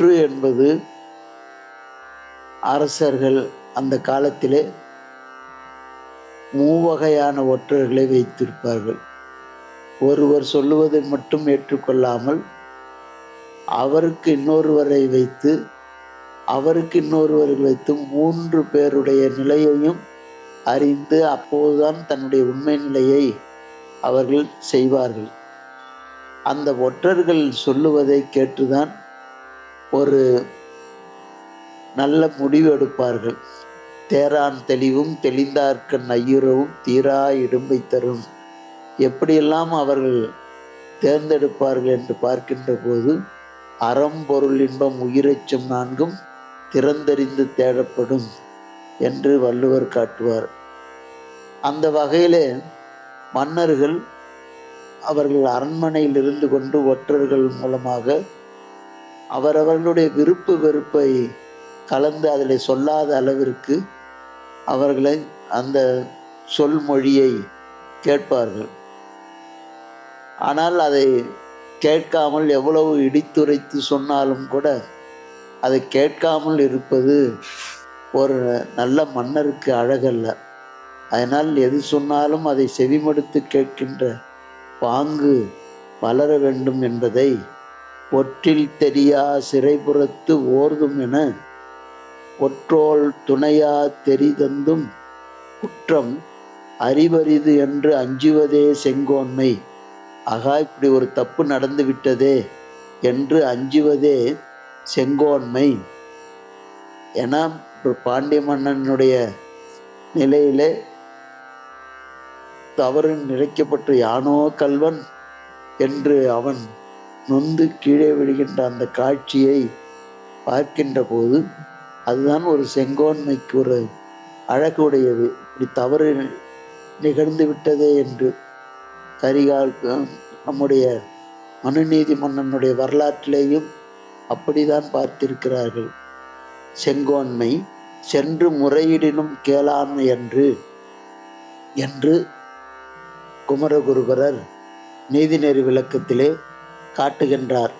ஒற்று என்பது அரசர்கள் அந்த காலத்திலே மூவகையான ஒற்றர்களை வைத்திருப்பார்கள். ஒருவர் சொல்லுவதை மட்டும் ஏற்றுக்கொள்ளாமல் அவருக்கு இன்னொருவரை வைத்து அவருக்கு இன்னொருவர்கள் வைத்து 3 பேருடைய நிலையையும் அறிந்து அப்போதுதான் தன்னுடைய உண்மை நிலையை அவர்கள் செய்வார்கள். அந்த ஒற்றர்கள் சொல்லுவதை கேட்டுதான் ஒரு நல்ல முடிவு எடுப்பார்கள். தேரான் தெளிவும் தெளிந்தார்க்கண் ஐயுறவும் தீரா இடும்பை தரும். எப்படியெல்லாம் அவர்கள் தேர்ந்தெடுப்பார்கள் என்று பார்க்கின்ற போது அறம் பொருள் இன்பம் உயிரெச்சம் 4ம் திறந்தறிந்து தேடப்படும் என்று வள்ளுவர் காட்டுவார். அந்த வகையிலே மன்னர்கள் அவர்கள் அரண்மனையில் இருந்து கொண்டு ஒற்றர்கள் மூலமாக அவரவர்களுடைய விருப்பு வெறுப்பை கலந்து அதில் சொல்லாத அளவிற்கு அவர்களை அந்த சொல்மொழியை கேட்பார்கள். ஆனால் அதை கேட்காமல் எவ்வளவு இடித்துரைத்து சொன்னாலும் கூட அதை கேட்காமல் இருப்பது ஒரு நல்ல மன்னருக்கு அழகல்ல. அதனால் எது சொன்னாலும் அதை செவிமடுத்து கேட்கின்ற பாங்கு வளர வேண்டும் என்பதை ஒற்றில் தெரியா சிறைபுறத்து ஓர்தும் என ஒற்றோள் துணையா தெரிதந்தும் குற்றம் அறிவரிது என்று அஞ்சுவதே செங்கோன்மை. ஆகா, இப்படி ஒரு தப்பு நடந்து விட்டதே என்று அஞ்சுவதே செங்கோன்மை. ஏன்னா பாண்டிய மன்னனுடைய நிலையிலே தவறு நினைக்கப்பட்டு யானோ கல்வன் என்று அவன் நொந்து கீழே விழுகின்ற அந்த காட்சியை பார்க்கின்ற போது அதுதான் ஒரு செங்கோன்மைக்கு ஒரு அழகுடையது. இப்படி தவறு நிகழ்ந்து விட்டதே என்று கரிகால் நம்முடைய மனுநீதி மன்னனுடைய வரலாற்றிலேயும் அப்படிதான் பார்த்திருக்கிறார்கள். செங்கோன்மை சென்று முறையிடினும் கேளாமை என்று குமரகுருபரர் நீதிநெறி விளக்கத்திலே காட்டுகின்றார்.